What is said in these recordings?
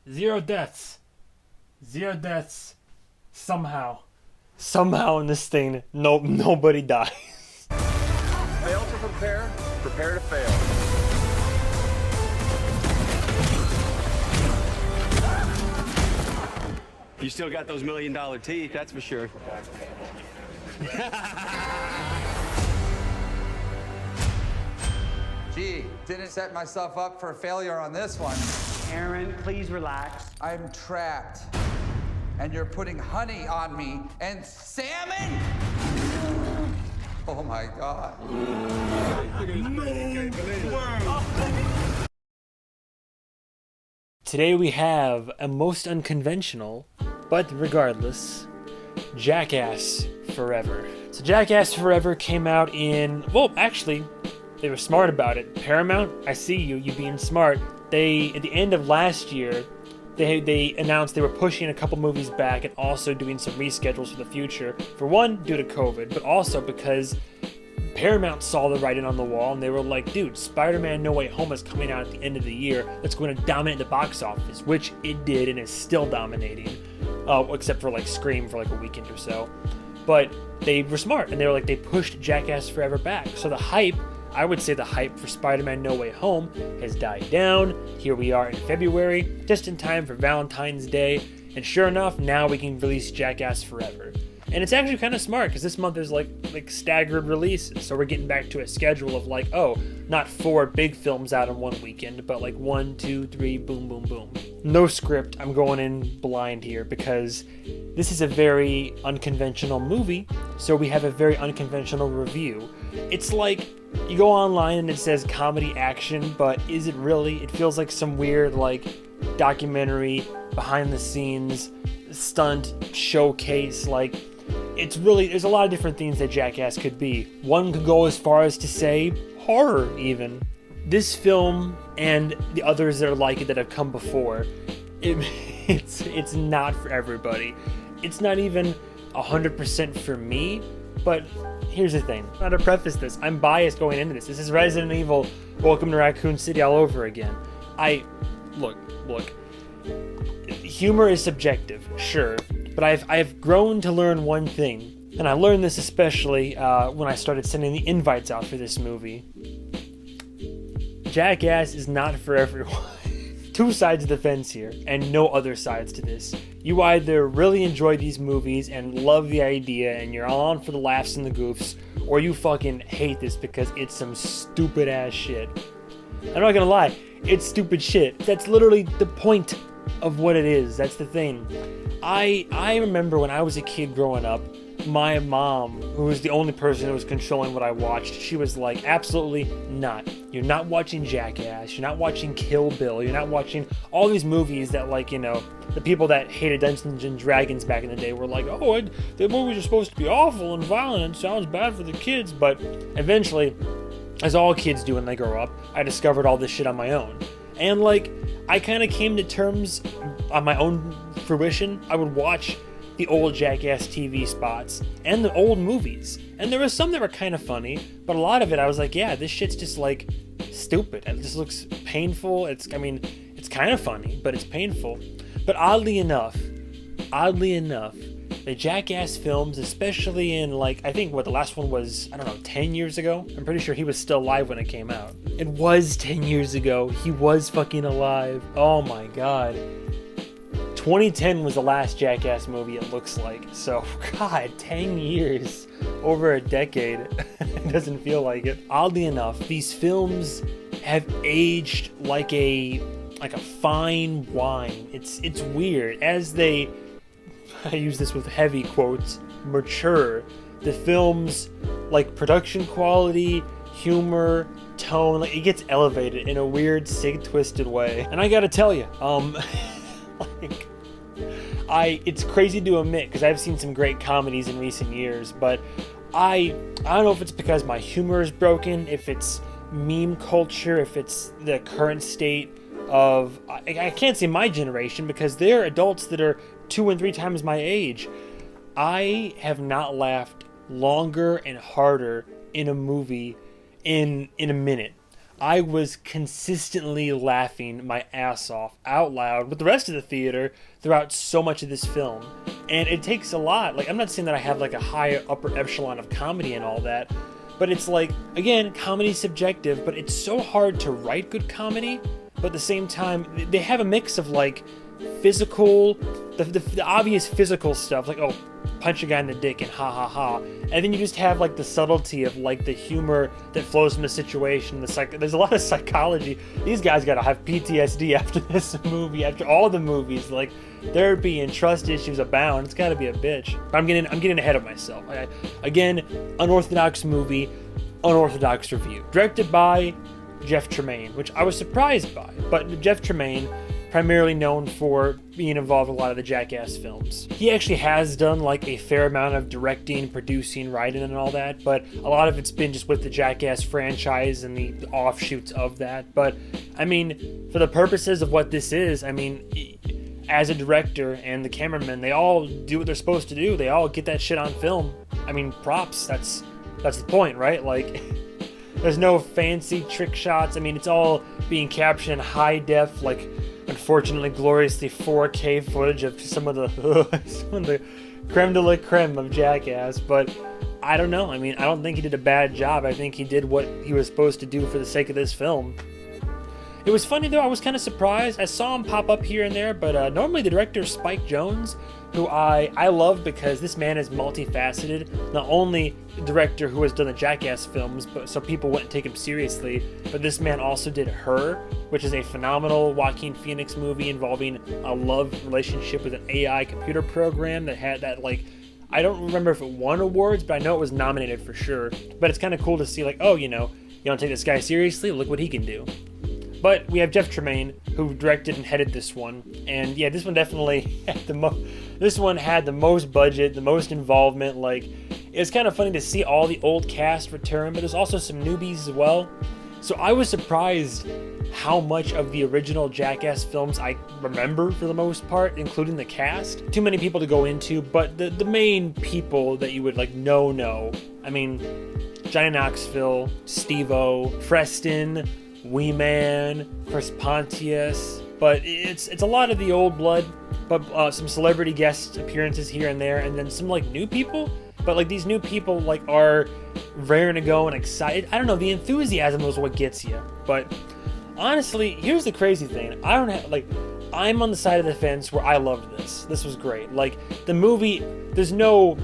Zero deaths. Zero deaths. Somehow. Somehow in this thing, nobody dies. Fail to prepare, prepare to fail. You still got those $1 million teeth, that's for sure. Gee, didn't set myself up for failure on this one. Aaron, please relax. I'm trapped. And you're putting honey on me and salmon? Oh my God. Today we have a most unconventional, but regardless, Jackass Forever. So Jackass Forever came out in, well, actually, they were smart about it. Paramount, I see you being smart. They, at the end of last year, they announced they were pushing a couple movies back and also doing some reschedules for the future. For one, due to COVID, but also because Paramount saw the writing on the wall and they were like, dude, Spider-Man No Way Home is coming out at the end of the year. That's going to dominate the box office, which it did and is still dominating, except for like Scream for like a weekend or so. But they were smart and they were like, they pushed Jackass Forever back. So the hype, I would say the hype for Spider-Man No Way Home has died down. Here we are in February, just in time for Valentine's Day. And sure enough, now we can release Jackass Forever. And it's actually kind of smart because this month there's like staggered releases. So we're getting back to a schedule of like, oh, not 4 big films out in one weekend, but like 1, 2, 3, boom, boom, boom. No script. I'm going in blind here because this is a very unconventional movie. So we have a very unconventional review. It's like you go online and it says comedy action, but is it really? It feels like some weird like documentary, behind the scenes, stunt showcase. Like it's really, there's a lot of different things that Jackass could be. One could go as far as to say horror even. This film and the others that are like it that have come before, it's not for everybody. It's not even 100% for me, but here's the thing. Now to preface this, I'm biased going into this. This is Resident Evil Welcome to Raccoon City all over again. Look. Humor is subjective, sure, but I've grown to learn one thing, and I learned this especially when I started sending the invites out for this movie. Jackass is not for everyone. Two sides of the fence here, and no other sides to this. You either really enjoy these movies and love the idea and you're on for the laughs and the goofs, or you fucking hate this because it's some stupid ass shit. I'm not gonna lie, it's stupid shit. That's literally the point of what it is. That's the thing. I remember when I was a kid growing up, my mom, who was the only person who was controlling what I watched, she was like, absolutely not. You're not watching Jackass, you're not watching Kill Bill, you're not watching all these movies that, like, you know, the people that hated Dungeons and Dragons back in the day were like, oh, the movies are supposed to be awful and violent and sounds bad for the kids. But eventually, as all kids do when they grow up, I discovered all this shit on my own. And like, I kind of came to terms on my own fruition. I would watch the old Jackass TV spots and the old movies, and there were some that were kind of funny, but a lot of it I was like, yeah, this shit's just like stupid. It just looks painful. It's kind of funny, but it's painful. But oddly enough, the Jackass films, especially in like, I think what the last one was, I don't know, 10 years ago? I'm pretty sure he was still alive when it came out. It was 10 years ago. He was fucking alive. Oh my God. 2010 was the last Jackass movie, it looks like. So, God, 10 years. Over a decade. It doesn't feel like it. Oddly enough, these films have aged like a fine wine. It's weird. As they, I use this with heavy quotes, mature, the films, like production quality, humor, tone, like it gets elevated in a weird, sick, twisted way. And I gotta tell you, like, it's crazy to admit because I've seen some great comedies in recent years, but I don't know if it's because my humor is broken, if it's meme culture, if it's the current state of, I can't say my generation because they're adults that are 2 and 3 times my age. I have not laughed longer and harder in a movie in a minute. I was consistently laughing my ass off out loud with the rest of the theater throughout so much of this film. And it takes a lot. Like, I'm not saying that I have like a high upper echelon of comedy and all that, but it's like, again, comedy's subjective, but it's so hard to write good comedy. But at the same time, they have a mix of like physical, the obvious physical stuff, like, oh, punch a guy in the dick and ha ha ha, and then you just have like the subtlety of like the humor that flows from the situation. There's a lot of psychology. These guys gotta have PTSD after this movie, after all the movies. Like, therapy and trust issues abound. It's gotta be a bitch. But I'm getting ahead of myself. Again, unorthodox movie, unorthodox review. Directed by Jeff Tremaine, which I was surprised by. But Jeff Tremaine, primarily known for being involved in a lot of the Jackass films. He actually has done like a fair amount of directing, producing, writing, and all that, but a lot of it's been just with the Jackass franchise and the offshoots of that. But I mean, for the purposes of what this is, I mean, as a director and the cameraman, they all do what they're supposed to do. They all get that shit on film. I mean, props. That's the point, right? Like, there's no fancy trick shots. I mean, it's all being captured in high def, like, unfortunately, gloriously 4K footage of some of the creme de la creme of Jackass. But I don't know. I mean, I don't think he did a bad job. I think he did what he was supposed to do for the sake of this film. It was funny though, I was kind of surprised. I saw him pop up here and there, but normally the director, Spike Jonze, who I love because this man is multifaceted. Not only the director who has done the Jackass films, but so people wouldn't take him seriously, but this man also did Her, which is a phenomenal Joaquin Phoenix movie involving a love relationship with an AI computer program that had that, like, I don't remember if it won awards, but I know it was nominated for sure. But it's kind of cool to see, like, oh, you know, you don't take this guy seriously? Look what he can do. But we have Jeff Tremaine, who directed and headed this one. And yeah, this one definitely had this one had the most budget, the most involvement. Like, it's kind of funny to see all the old cast return, but there's also some newbies as well. So I was surprised how much of the original Jackass films I remember for the most part, including the cast. Too many people to go into, but the main people that you would like know. I mean, Johnny Knoxville, Steve-O, Preston, MovieMan, Chris Pontius, but it's a lot of the old blood, but some celebrity guest appearances here and there, and then some like new people. But like these new people like are raring to go and excited. I don't know, the enthusiasm is what gets you. But honestly, here's the crazy thing. I'm on the side of the fence where I loved this. This was great. Like, the movie, there's no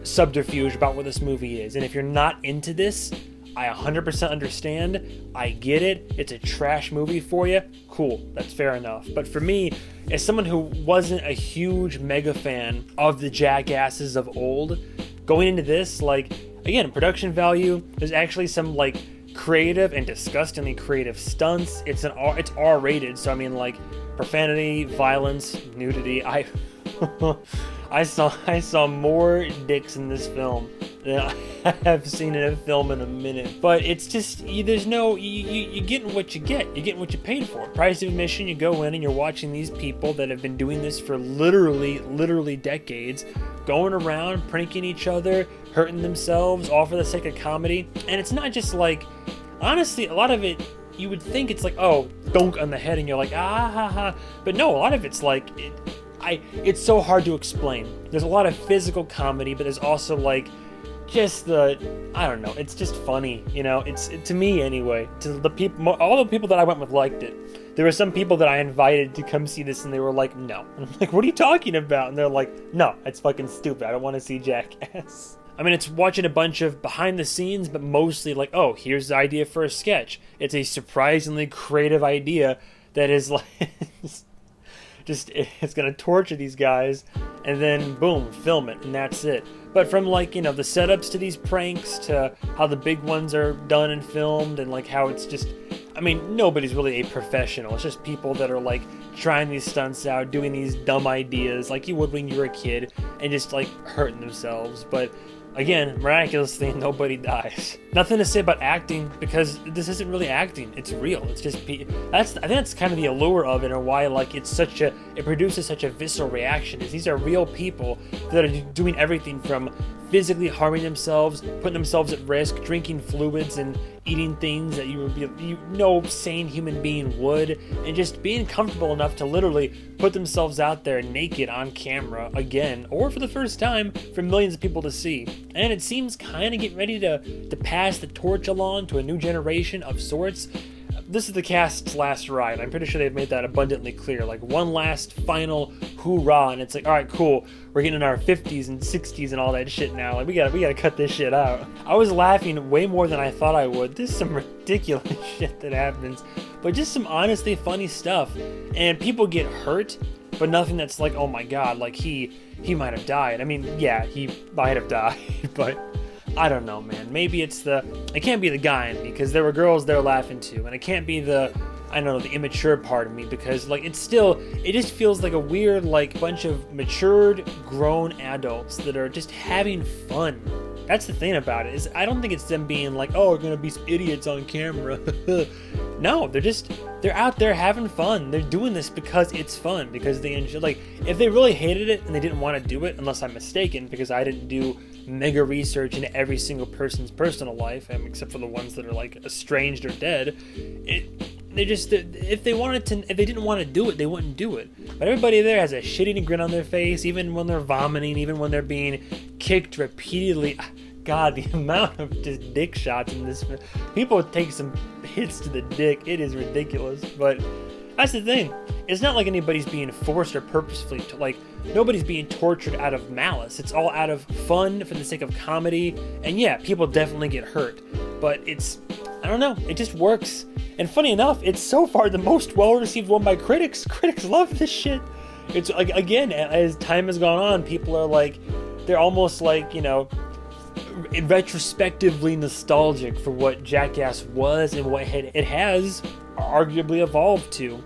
subterfuge about what this movie is. And if you're not into this, I 100% understand. I get it. It's a trash movie for you. Cool. That's fair enough. But for me, as someone who wasn't a huge mega fan of the Jackasses of old, going into this, like, again, production value, there's actually some, like, creative and disgustingly creative stunts. It's R-rated, so I mean, like, profanity, violence, nudity. I saw more dicks in this film than I have seen in a film in a minute. But it's just, there's no, you're getting what you get. You're getting what you paid for. Price of admission, you go in and you're watching these people that have been doing this for literally decades, going around pranking each other, hurting themselves, all for the sake of comedy. And it's not just like, honestly, a lot of it, you would think it's like, oh, donk on the head, and you're like, ah ha ha. But no, a lot of it's like, it's so hard to explain. There's a lot of physical comedy, but there's also like just I don't know, it's just funny, you know. It's to me anyway. To the people, all the people that I went with liked it. There were some people that I invited to come see this, and they were like, no. And I'm like, what are you talking about? And they're like, no, it's fucking stupid. I don't want to see Jackass. I mean, it's watching a bunch of behind the scenes, but mostly like, oh, here's the idea for a sketch. It's a surprisingly creative idea that is like it's gonna torture these guys, and then boom, film it, and that's it. But from like, you know, the setups to these pranks to how the big ones are done and filmed, and like how it's just, I mean, nobody's really a professional. It's just people that are like trying these stunts out, doing these dumb ideas like you would when you were a kid, and just like hurting themselves. But again, miraculously, nobody dies. Nothing to say about acting, because this isn't really acting. It's real. It's just I think that's kind of the allure of it, or why like it produces such a visceral reaction. Is these are real people that are doing everything from physically harming themselves, putting themselves at risk, drinking fluids and eating things that no sane human being would, and just being comfortable enough to literally put themselves out there naked on camera again, or for the first time, for millions of people to see. And it seems kind of getting ready to pass the torch along to a new generation of sorts. This is the cast's last ride. I'm pretty sure they've made that abundantly clear. Like, one last final hoorah, and it's like, all right, cool. We're getting in our 50s and 60s and all that shit now. Like, we gotta cut this shit out. I was laughing way more than I thought I would. There's some ridiculous shit that happens, but just some honestly funny stuff. And people get hurt, but nothing that's like, oh my god, like he might have died. I mean, yeah, he might have died, but I don't know, man. Maybe it can't be the guy in me, because there were girls there laughing too, and it can't be the immature part of me, because like it just feels like a weird, like, bunch of matured, grown adults that are just having fun. That's the thing about it, is I don't think it's them being like, oh, we're gonna be some idiots on camera. No, they're out there having fun. They're doing this because it's fun, because they enjoy. Like, if they really hated it and they didn't want to do it, unless I'm mistaken, because I didn't do mega research into every single person's personal life, except for the ones that are like estranged or dead. If they didn't want to do it, they wouldn't do it. But everybody there has a shit-eating grin on their face, even when they're vomiting, even when they're being kicked repeatedly. God, the amount of just dick shots in this. People take some hits to the dick. It is ridiculous. But that's the thing. It's not like anybody's being forced or purposefully nobody's being tortured out of malice. It's all out of fun for the sake of comedy. And yeah, people definitely get hurt. But I don't know, it just works. And funny enough, it's so far the most well-received one by critics. Critics love this shit. It's like, again, as time has gone on, people are like, they're almost like, retrospectively nostalgic for what Jackass was and what it has arguably evolved to.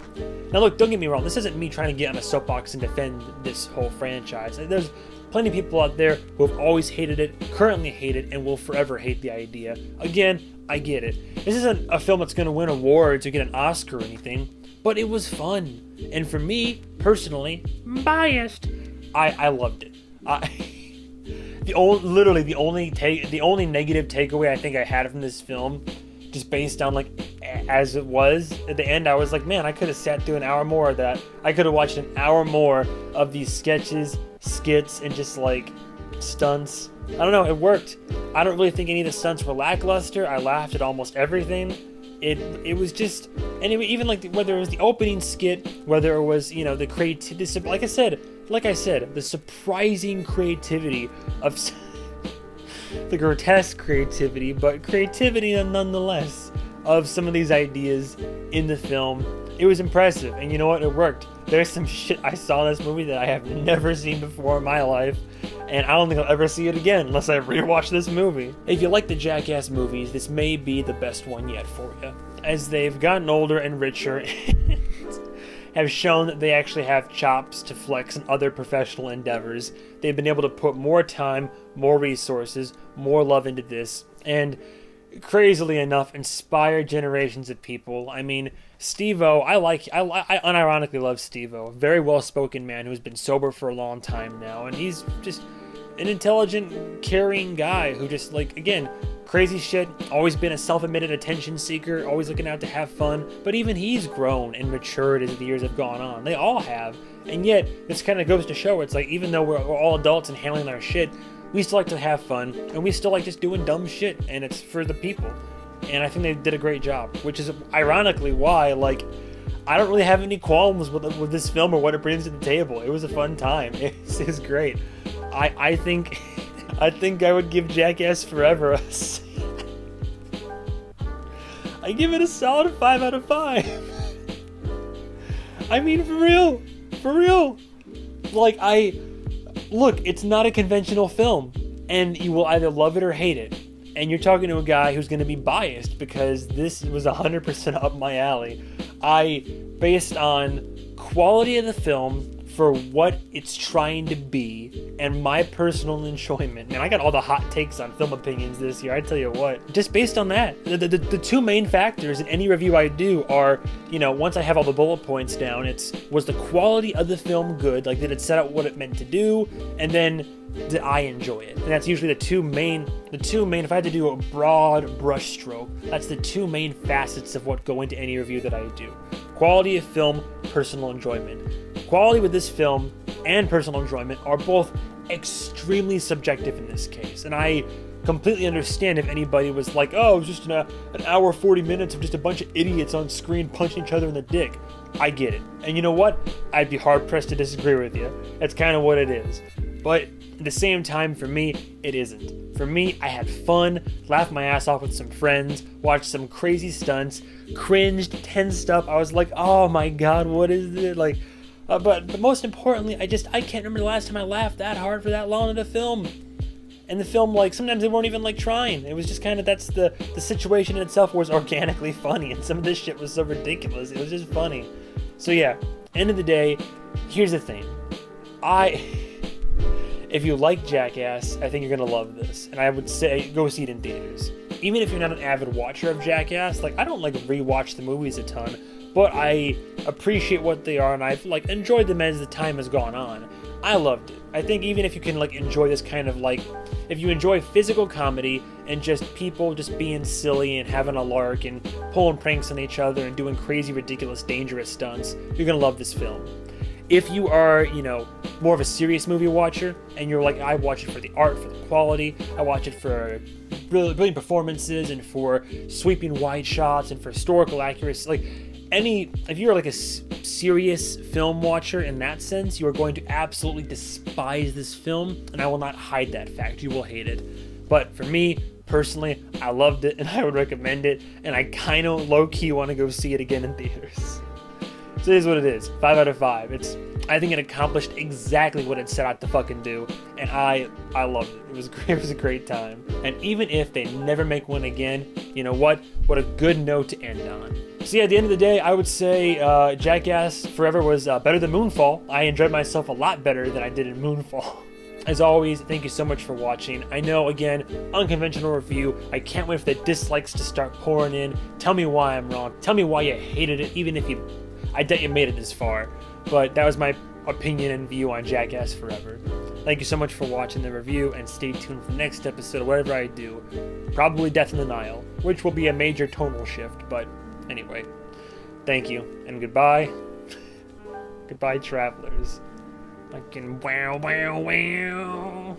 Now look, don't get me wrong, this isn't me trying to get on a soapbox and defend this whole franchise. There's plenty of people out there who have always hated it, currently hate it, and will forever hate the idea. Again, I get it. This isn't a film that's going to win awards or get an Oscar or anything, but it was fun. And for me, personally, biased, I loved it. The only negative takeaway I think I had from this film, just based on like as it was at the end, I was like, man, I could have sat through an hour more of that. I could have watched an hour more of these sketches, skits, and just like stunts. I don't know, it worked. I don't really think any of the stunts were lackluster. I laughed at almost everything. It was just, anyway, even like whether it was the opening skit, whether it was the creativity, like I said, the surprising creativity of the grotesque creativity, but creativity nonetheless of some of these ideas in the film. It was impressive, and you know what? It worked. There's some shit I saw in this movie that I have never seen before in my life, and I don't think I'll ever see it again unless I rewatch this movie. If you like the Jackass movies, this may be the best one yet for you, as they've gotten older and richer and have shown that they actually have chops to flex in other professional endeavors. They've been able to put more time, more resources, more love into this, and crazily enough, inspire generations of people. I mean, Steve-O, I unironically love Steve-O, a very well-spoken man who's been sober for a long time now, and he's just an intelligent, caring guy who just, like, again, crazy shit, always been a self-admitted attention seeker, always looking out to have fun, but even he's grown and matured as the years have gone on. They all have, and yet, this kind of goes to show, it's like, even though we're all adults and handling our shit, we still like to have fun, and we still like just doing dumb shit, and it's for the people. And I think they did a great job, which is ironically why, like, I don't really have any qualms with this film or what it brings to the table. It was a fun time. It's great. I think I would give Jackass Forever I give it a solid 5 out of 5. I mean, for real. Like, look, it's not a conventional film, and you will either love it or hate it. And you're talking to a guy who's going to be biased because this was 100% up my alley. Based on quality of the film, for what it's trying to be and my personal enjoyment. Man, I got all the hot takes on film opinions this year, I tell you what. Just based on that, the two main factors in any review I do are, you know, once I have all the bullet points down, was the quality of the film good, like did it set out what it meant to do, and then did I enjoy it? And that's usually the two main, if I had to do a broad brush stroke, that's the two main facets of what go into any review that I do. Quality of film, personal enjoyment. Quality with this film and personal enjoyment are both extremely subjective in this case, and I completely understand if anybody was like, oh, it's just an hour 40 minutes of just a bunch of idiots on screen punching each other in the dick. I get it. And you know what? I'd be hard pressed to disagree with you. That's kind of what it is. But at the same time, for me, it isn't. For me, I had fun, laughed my ass off with some friends, watched some crazy stunts, cringed, tensed up. I was like, oh my god, what is it? Like, but most importantly, I can't remember the last time I laughed that hard for that long at a film. And the film, like, sometimes they weren't even, like, trying. It was just kind of, that's the situation in itself was organically funny, and some of this shit was so ridiculous. It was just funny. So yeah, end of the day, here's the thing. If you like Jackass, I think you're gonna love this, and I would say go see it in theaters. Even if you're not an avid watcher of Jackass, like, I don't, like, rewatch the movies a ton, but I appreciate what they are, and I've, like, enjoyed them as the time has gone on. I loved it. I think even if you can, like, enjoy this kind of, like, if you enjoy physical comedy and just people just being silly and having a lark and pulling pranks on each other and doing crazy, ridiculous, dangerous stunts, you're gonna love this film. If you are, you know, more of a serious movie watcher and you're like, I watch it for the art, for the quality, I watch it for brilliant performances and for sweeping wide shots and for historical accuracy, like, if you're like a serious film watcher in that sense, you are going to absolutely despise this film, and I will not hide that fact. You will hate it. But for me, personally, I loved it, and I would recommend it, and I kind of low-key want to go see it again in theaters. So it is what it is. 5 out of 5. I think it accomplished exactly what it set out to fucking do, and I loved it. It was great. It was a great time. And even if they never make one again, you know what? What a good note to end on. So yeah, at the end of the day, I would say Jackass Forever was better than Moonfall. I enjoyed myself a lot better than I did in Moonfall. As always, thank you so much for watching. I know, again, unconventional review. I can't wait for the dislikes to start pouring in. Tell me why I'm wrong. Tell me why you hated it, even if I doubt you made it this far. But that was my opinion and view on Jackass Forever. Thank you so much for watching the review, and stay tuned for the next episode of whatever I do. Probably Death in the Nile, which will be a major tonal shift, but anyway. Thank you, and goodbye. Goodbye, travelers. Fucking wow, wow, wow.